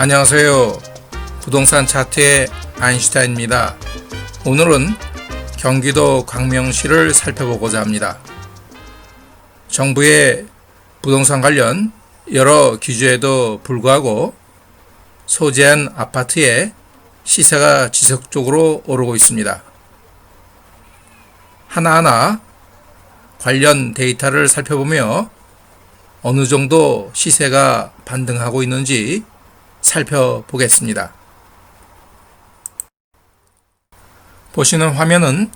안녕하세요. 부동산 차트의 아인슈타인입니다. 오늘은 경기도 광명시를 살펴보고자 합니다. 정부의 부동산 관련 여러 기조에도 불구하고 소재한 아파트의 시세가 지속적으로 오르고 있습니다. 하나하나 관련 데이터를 살펴보며 어느 정도 시세가 반등하고 있는지 살펴보겠습니다. 보시는 화면은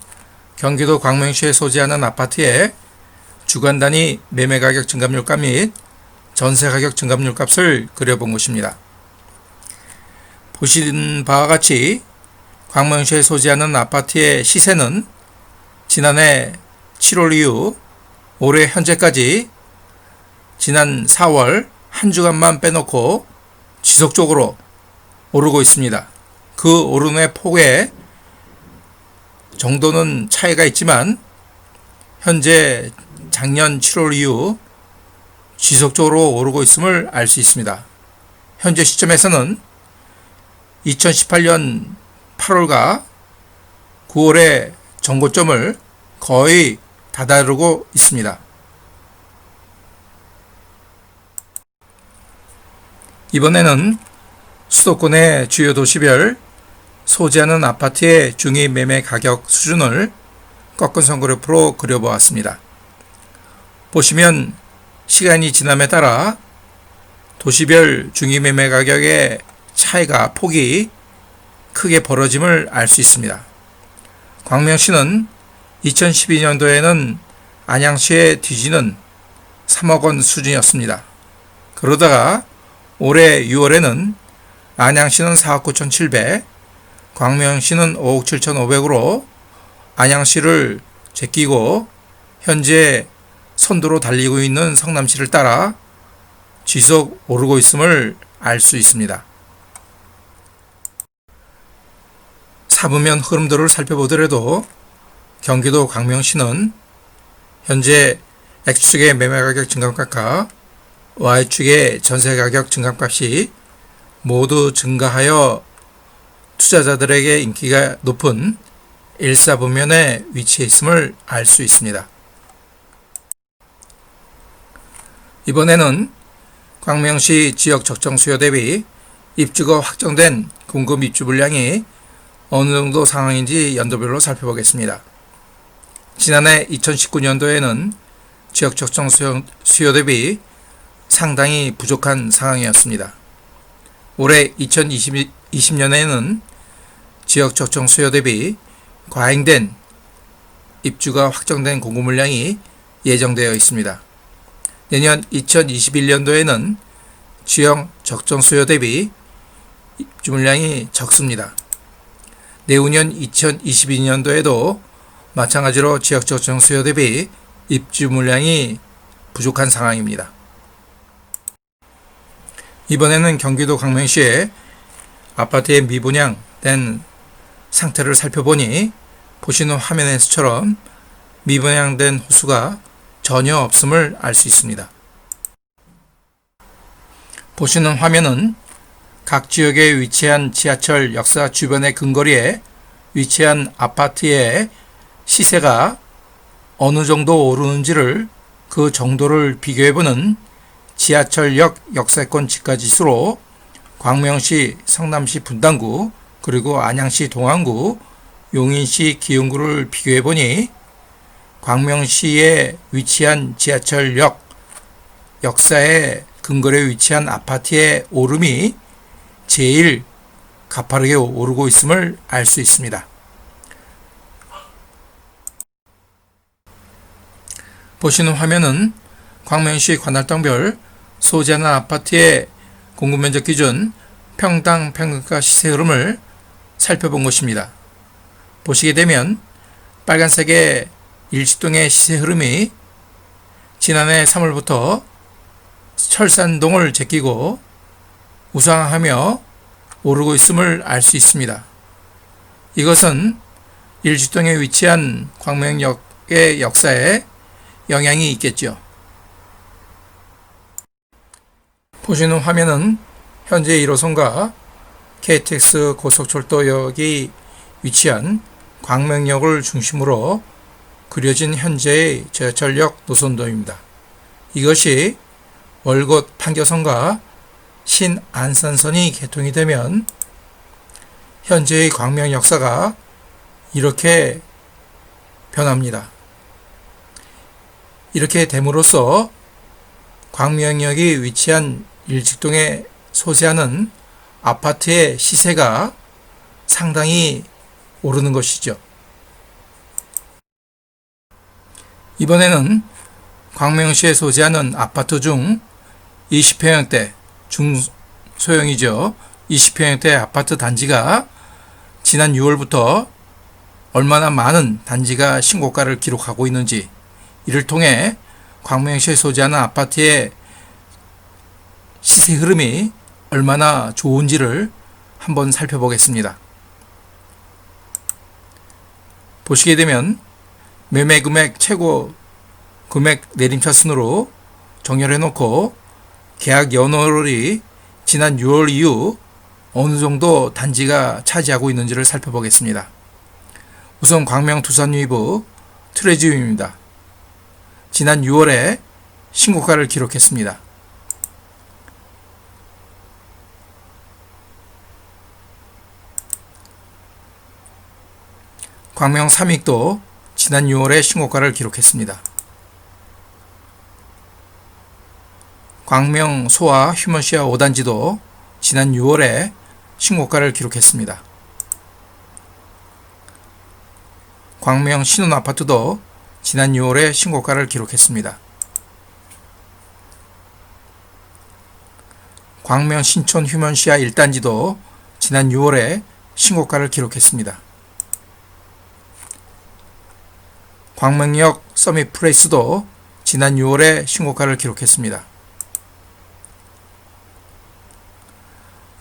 경기도 광명시에 소재하는 아파트의 주간 단위 매매가격 증감률값 및 전세가격 증감률값을 그려본 것입니다. 보시는 바와 같이 광명시에 소재하는 아파트의 시세는 지난해 7월 이후 올해 현재까지 지난 4월 한 주간만 빼놓고 지속적으로 오르고 있습니다. 그 오름의 폭의 정도는 차이가 있지만 현재 작년 7월 이후 지속적으로 오르고 있음을 알 수 있습니다. 현재 시점에서는 2018년 8월과 9월의 정고점을 거의 다다르고 있습니다. 이번에는 수도권의 주요 도시별 소재하는 아파트의 중위 매매 가격 수준을 꺾은 선그래프로 그려보았습니다. 보시면 시간이 지남에 따라 도시별 중위 매매 가격의 차이가 폭이 크게 벌어짐을 알 수 있습니다. 광명시는 2012년도에는 안양시에 뒤지는 3억 원 수준이었습니다. 그러다가 올해 6월에는 안양시는 4억 9,700, 광명시는 5억 7,500으로 안양시를 제끼고 현재 선두로 달리고 있는 성남시를 따라 지속 오르고 있음을 알 수 있습니다. 사부면 흐름들을 살펴보더라도 경기도 광명시는 현재 X축의 매매가격 증감값과 Y축의 전세가격 증감값이 모두 증가하여 투자자들에게 인기가 높은 1사부면에 위치해 있음을 알 수 있습니다. 이번에는 광명시 지역 적정 수요 대비 입주가 확정된 공급 입주 물량이 어느 정도 상황인지 연도별로 살펴보겠습니다. 지난해 2019년도에는 지역 적정 수요 대비 상당히 부족한 상황이었습니다. 올해 2020년에는 지역 적정 수요 대비 과잉된 입주가 확정된 공급 물량이 예정되어 있습니다. 내년 2021년도에는 지역 적정 수요 대비 입주 물량이 적습니다. 내후년 2022년도에도 마찬가지로 지역 적정 수요 대비 입주 물량이 부족한 상황입니다. 이번에는 경기도 광명시의 아파트의 미분양된 상태를 살펴보니 보시는 화면에서처럼 미분양된 호수가 전혀 없음을 알 수 있습니다. 보시는 화면은 각 지역에 위치한 지하철 역사 주변의 근거리에 위치한 아파트의 시세가 어느 정도 오르는지를 그 정도를 비교해보는 지하철역 역세권 지가지수로 광명시, 성남시 분당구, 그리고 안양시 동안구, 용인시 기흥구를 비교해보니 광명시에 위치한 지하철역 역사의 근거리에 위치한 아파트의 오름이 제일 가파르게 오르고 있음을 알 수 있습니다. 보시는 화면은 광명시 관할동별 소재하는 아파트의 공급면적 기준 평당 평균가 시세 흐름을 살펴본 것입니다. 보시게 되면 빨간색의 일시동의 시세 흐름이 지난해 3월부터 철산동을 제끼고 우상하며 오르고 있음을 알 수 있습니다. 이것은 일시동에 위치한 광명역의 역사에 영향이 있겠죠. 보시는 화면은 현재 1호선과 KTX 고속철도역이 위치한 광명역을 중심으로 그려진 현재의 지하철역 노선도입니다. 이것이 월곶 판교선과 신안산선이 개통이 되면 현재의 광명 역사가 이렇게 변합니다. 이렇게 됨으로써 광명역이 위치한 일직동에 소재하는 아파트의 시세가 상당히 오르는 것이죠. 이번에는 광명시에 소재하는 아파트 중 20평형대, 중소형이죠. 20평형대 아파트 단지가 지난 6월부터 얼마나 많은 단지가 신고가를 기록하고 있는지, 이를 통해 광명시에 소재하는 아파트의 시세 흐름이 얼마나 좋은지를 한번 살펴보겠습니다. 보시게 되면 매매 금액 최고 금액 내림차 순으로 정렬해 놓고 계약 연월이 지난 6월 이후 어느 정도 단지가 차지하고 있는지를 살펴보겠습니다. 우선 광명 두산유이브 트레지움입니다. 지난 6월에 신고가를 기록했습니다. 광명 삼익도 지난 6월에 신고가를 기록했습니다. 광명 소아 휴먼시아 5단지도 지난 6월에 신고가를 기록했습니다. 광명 신혼아파트도 지난 6월에 신고가를 기록했습니다. 광명 신촌 휴먼시아 1단지도 지난 6월에 신고가를 기록했습니다. 광명역 서밋플레이스도 지난 6월에 신고가를 기록했습니다.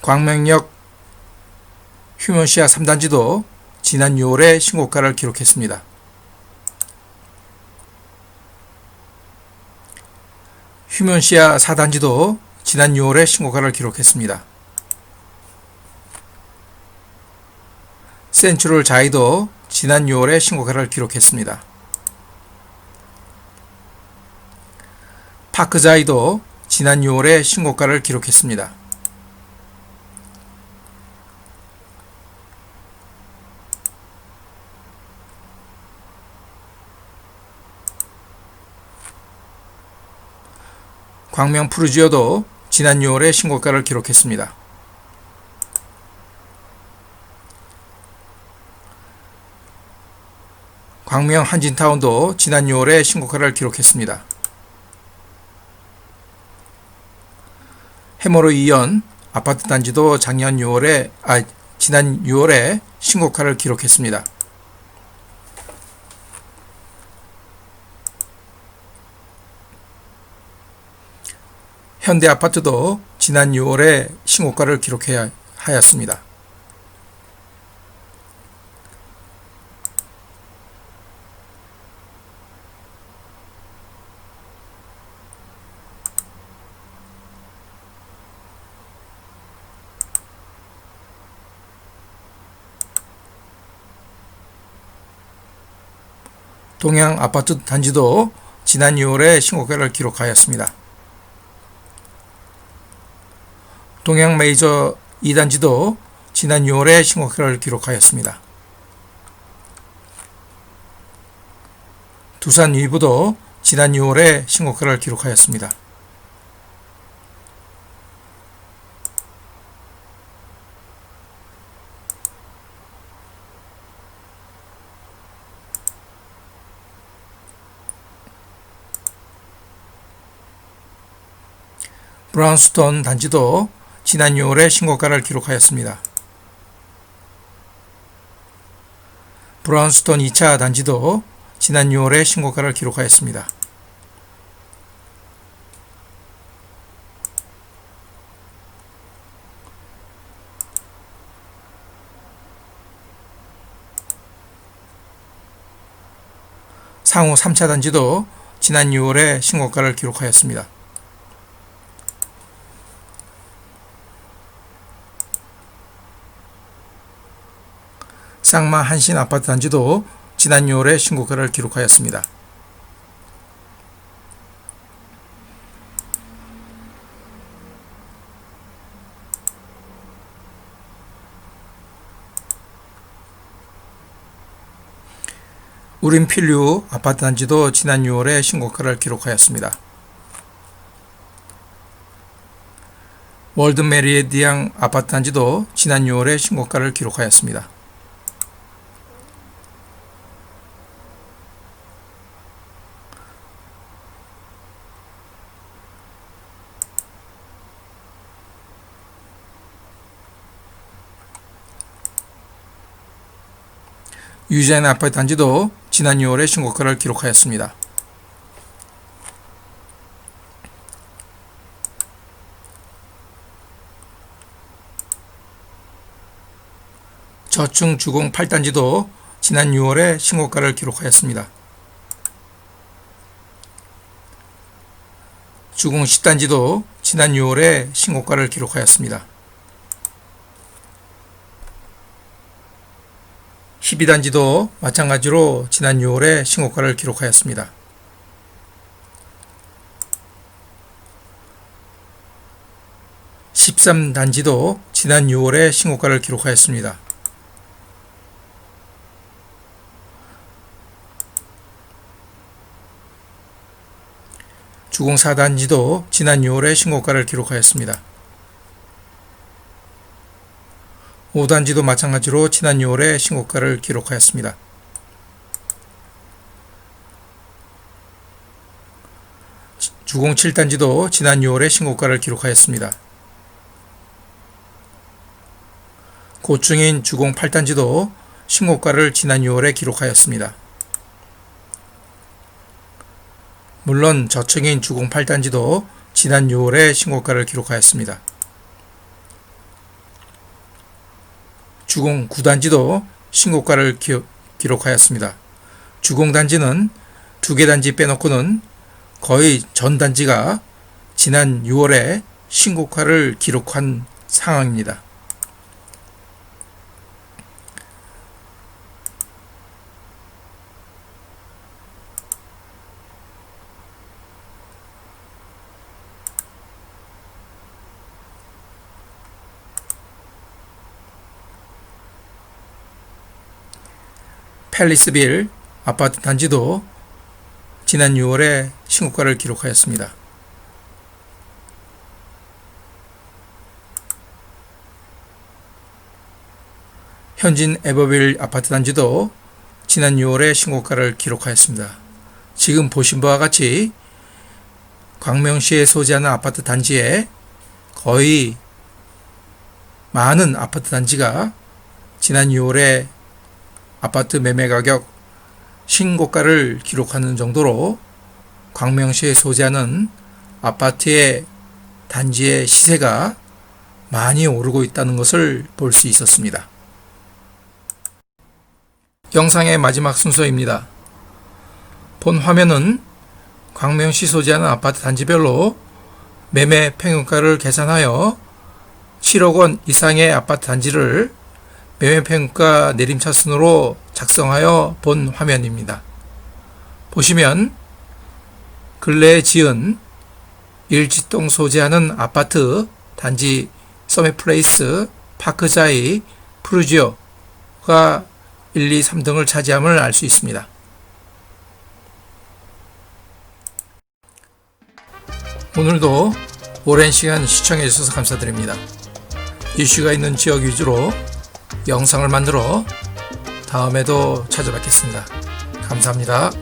광명역 휴먼시아 3단지도 지난 6월에 신고가를 기록했습니다. 휴먼시아 4단지도 지난 6월에 신고가를 기록했습니다. 센트럴 자이도 지난 6월에 신고가를 기록했습니다. 파크자이도 지난 6월에 신고가를 기록했습니다. 광명 푸르지오도 지난 6월에 신고가를 기록했습니다. 광명 한진타운도 지난 6월에 신고가를 기록했습니다. 해머로 2연 아파트 단지도 지난 6월에 신고가를 기록했습니다. 현대아파트도 지난 6월에 신고가를 기록하였습니다. 동양아파트 단지도 지난 6월에 신고가를 기록하였습니다. 동양메이저 2단지도 지난 6월에 신고가를 기록하였습니다. 두산유이브도 지난 6월에 신고가를 기록하였습니다. 브라운스톤 단지도 지난 6월에 신고가를 기록하였습니다. 브라운스톤 2차 단지도 지난 6월에 신고가를 기록하였습니다. 상호 3차 단지도 지난 6월에 신고가를 기록하였습니다. 쌍마 한신 아파트 단지도 지난 6월에 신고가를 기록하였습니다. 우림필류 아파트 단지도 지난 6월에 신고가를 기록하였습니다. 월드 메리디앙 아파트 단지도 지난 6월에 신고가를 기록하였습니다. 유자인 아파트 단지도 지난 6월에 신고가를 기록하였습니다. 저층 주공 8단지도 지난 6월에 신고가를 기록하였습니다. 주공 10단지도 지난 6월에 신고가를 기록하였습니다. 12단지도 마찬가지로 지난 6월에 신고가를 기록하였습니다. 13단지도 지난 6월에 신고가를 기록하였습니다. 주공 4단지도 지난 6월에 신고가를 기록하였습니다. 5단지도 마찬가지로 지난 6월에 신고가를 기록하였습니다. 주공 7단지도 지난 6월에 신고가를 기록하였습니다. 고층인 주공 8단지도 신고가를 지난 6월에 기록하였습니다. 물론 저층인 주공 8단지도 지난 6월에 신고가를 기록하였습니다. 주공 9단지도 신고가를 기록하였습니다. 주공 단지는 2개 단지 빼놓고는 거의 전 단지가 지난 6월에 신고가를 기록한 상황입니다. 팰리스빌 아파트 단지도 지난 6월에 신고가를 기록하였습니다. 현진 에버빌 아파트 단지도 지난 6월에 신고가를 기록하였습니다. 지금 보신 바와 같이 광명시에 소재하는 아파트 단지에 거의 많은 아파트 단지가 지난 6월에 아파트 매매 가격 신고가를 기록하는 정도로 광명시에 소재하는 아파트의 단지의 시세가 많이 오르고 있다는 것을 볼 수 있었습니다. 영상의 마지막 순서입니다. 본 화면은 광명시 소재하는 아파트 단지별로 매매 평균가를 계산하여 7억 원 이상의 아파트 단지를 매매평가 내림차순으로 작성하여 본 화면입니다. 보시면 근래에 지은 일지동 소재하는 아파트 단지 서밋플레이스, 파크자이, 프루지오가 1, 2, 3등을 차지함을 알 수 있습니다. 오늘도 오랜 시간 시청해 주셔서 감사드립니다. 이슈가 있는 지역 위주로 영상을 만들어 다음에도 찾아뵙겠습니다. 감사합니다.